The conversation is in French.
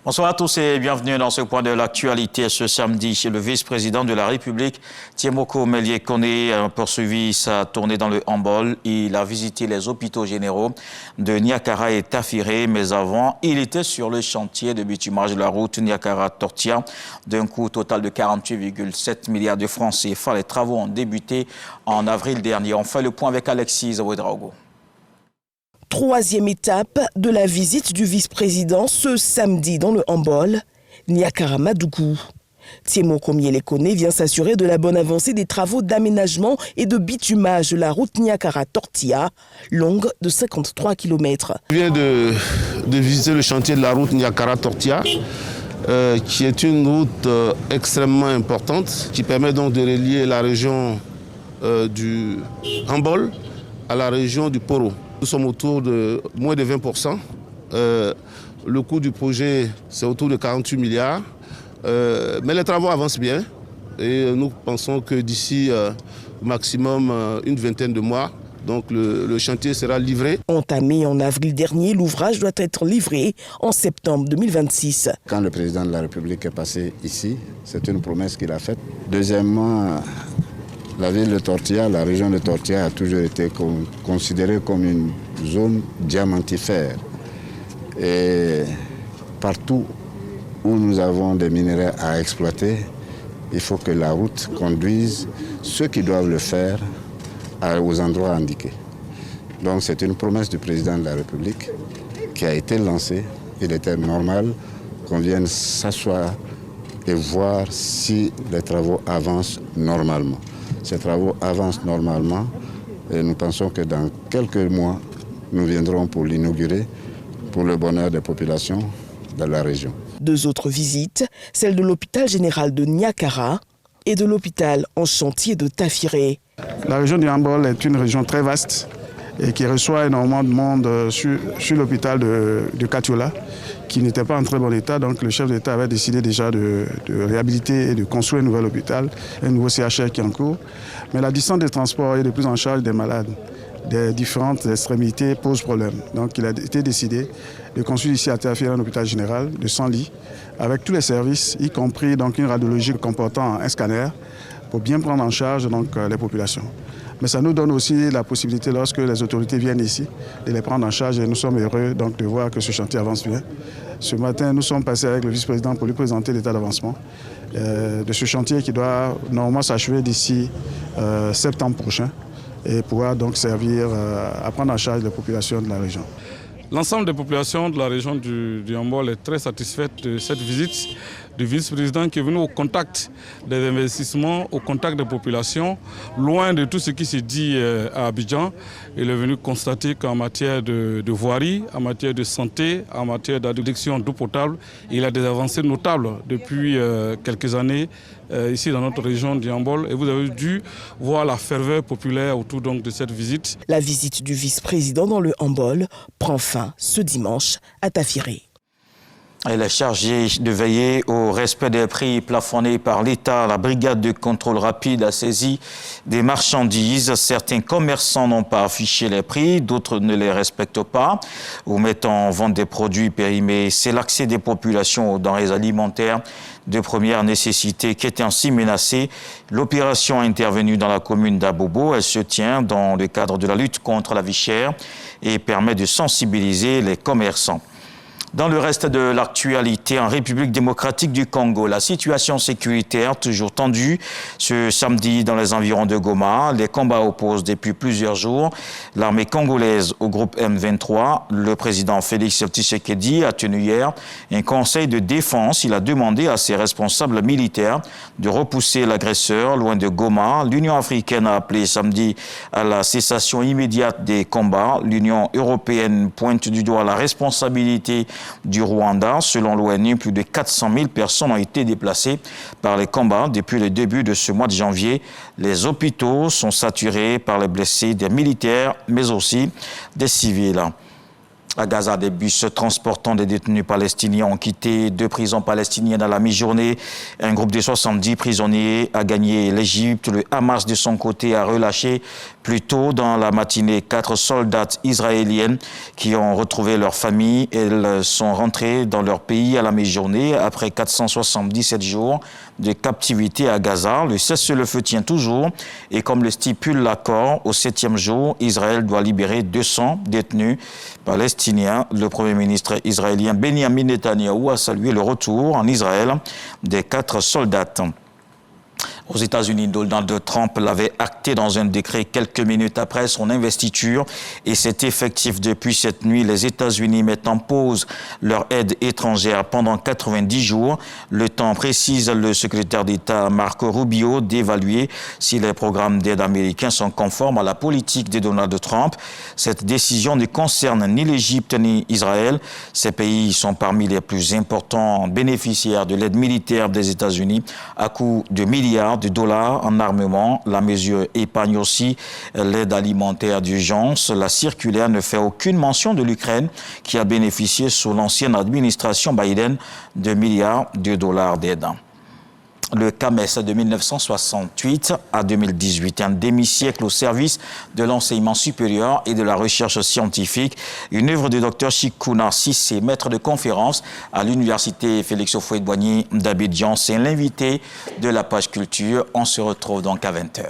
Bonsoir à tous et bienvenue dans ce point de l'actualité ce samedi. Le vice-président de la République, Tiemoko Melie-Kone, a poursuivi sa tournée dans le handball. Il a visité les hôpitaux généraux de Niakara et Tafiré, mais avant, il était sur le chantier de bitumage de la route Niakara-Tortia d'un coût total de 48,7 milliards de francs CFA. Les travaux ont débuté en avril dernier. On fait le point avec Alexis Ouedraogo. Troisième étape de la visite du vice-président ce samedi dans le handball, Niakara-Madougou. Tiemoko Melie-Kone vient s'assurer de la bonne avancée des travaux d'aménagement et de bitumage de la route Niakara-Tortia, longue de 53 km. Je viens de visiter le chantier de la route Niakara-Tortia, qui est une route extrêmement importante, qui permet donc de relier la région du handball à la région du Poro. Nous sommes autour de moins de 20%. Le coût du projet, c'est autour de 48 milliards. Mais les travaux avancent bien et nous pensons que d'ici maximum une vingtaine de mois, donc le chantier sera livré. Entamé en avril dernier, l'ouvrage doit être livré en septembre 2026. Quand le président de la République est passé ici, c'est une promesse qu'il a faite. Deuxièmement, la ville de Tortia, la région de Tortia a toujours été considérée comme une zone diamantifère. Et partout où nous avons des minerais à exploiter, il faut que la route conduise ceux qui doivent le faire aux endroits indiqués. Donc c'est une promesse du président de la République qui a été lancée. Il était normal qu'on vienne s'asseoir et voir si les travaux avancent normalement. Ces travaux avancent normalement et nous pensons que dans quelques mois, nous viendrons pour l'inaugurer pour le bonheur des populations de la région. Deux autres visites, celle de l'hôpital général de Niakara et de l'hôpital en chantier de Tafiré. La région du handball est une région très vaste et qui reçoit énormément de monde sur l'hôpital de Katiola, qui n'était pas en très bon état. Donc le chef d'État avait décidé déjà de réhabiliter et de construire un nouvel hôpital, un nouveau CHR qui est en cours. Mais la distance des transports et de prise en charge des malades des différentes extrémités pose problème. Donc il a été décidé de construire ici à Tafiré un hôpital général de 100 lits, avec tous les services, y compris donc une radiologie comportant un scanner, pour bien prendre en charge donc, les populations. Mais ça nous donne aussi la possibilité, lorsque les autorités viennent ici, de les prendre en charge et nous sommes heureux donc, de voir que ce chantier avance bien. Ce matin, nous sommes passés avec le vice-président pour lui présenter l'état d'avancement de ce chantier qui doit normalement s'achever d'ici septembre prochain et pouvoir donc servir à prendre en charge les populations de la région. L'ensemble des populations de la région du handball est très satisfaite de cette visite du vice-président qui est venu au contact des investissements, au contact des populations, loin de tout ce qui se dit à Abidjan. Il est venu constater qu'en matière de voirie, en matière de santé, en matière d'adduction d'eau potable, il y a des avancées notables depuis quelques années ici dans notre région du handball. Et vous avez dû voir la ferveur populaire autour donc, de cette visite. La visite du vice-président dans le handball prend fin ce dimanche à Tafiré. Elle est chargée de veiller au respect des prix plafonnés par l'État. La brigade de contrôle rapide a saisi des marchandises. Certains commerçants n'ont pas affiché les prix, d'autres ne les respectent pas ou mettent en vente des produits périmés. C'est l'accès des populations aux denrées alimentaires de première nécessité qui est ainsi menacé. L'opération est intervenue dans la commune d'Abobo. Elle se tient dans le cadre de la lutte contre la vie chère et permet de sensibiliser les commerçants. Dans le reste de l'actualité, en République démocratique du Congo, la situation sécuritaire toujours tendue ce samedi dans les environs de Goma. Les combats opposent depuis plusieurs jours l'armée congolaise au groupe M23. Le président Félix Tshisekedi a tenu hier un conseil de défense. Il a demandé à ses responsables militaires de repousser l'agresseur loin de Goma. L'Union africaine a appelé samedi à la cessation immédiate des combats. L'Union européenne pointe du doigt la responsabilité du Rwanda. Selon l'ONU, plus de 400 000 personnes ont été déplacées par les combats depuis le début de ce mois de janvier. Les hôpitaux sont saturés par les blessés des militaires, mais aussi des civils. À Gaza, des bus transportant des détenus palestiniens ont quitté 2 prisons palestiniennes à la mi-journée. Un groupe de 70 prisonniers a gagné l'Égypte. Le Hamas, de son côté, a relâché plus tôt dans la matinée 4 soldates israéliennes qui ont retrouvé leur famille. Elles sont rentrées dans leur pays à la mi-journée après 477 jours de captivité à Gaza. Le cessez-le-feu tient toujours et comme le stipule l'accord, au 7e jour, Israël doit libérer 200 détenus palestiniens. Le Premier ministre israélien Benjamin Netanyahou a salué le retour en Israël des 4 soldats. Aux États-Unis, Donald Trump l'avait acté dans un décret quelques minutes après son investiture et c'est effectif depuis cette nuit. Les États-Unis mettent en pause leur aide étrangère pendant 90 jours. Le temps précise le secrétaire d'État Marco Rubio d'évaluer si les programmes d'aide américains sont conformes à la politique de Donald Trump. Cette décision ne concerne ni l'Égypte ni Israël. Ces pays sont parmi les plus importants bénéficiaires de l'aide militaire des États-Unis à coût de milliards de dollars en armement. La mesure épargne aussi l'aide alimentaire d'urgence. La circulaire ne fait aucune mention de l'Ukraine qui a bénéficié sous l'ancienne administration Biden de milliards de dollars d'aide. Le CAMES de 1968 à 2018, un demi-siècle au service de l'enseignement supérieur et de la recherche scientifique. Une œuvre de Dr Chikouna Cissé, maître de conférence à l'université Félix Houphouët-Boigny d'Abidjan. C'est l'invité de la page culture. On se retrouve donc à 20h.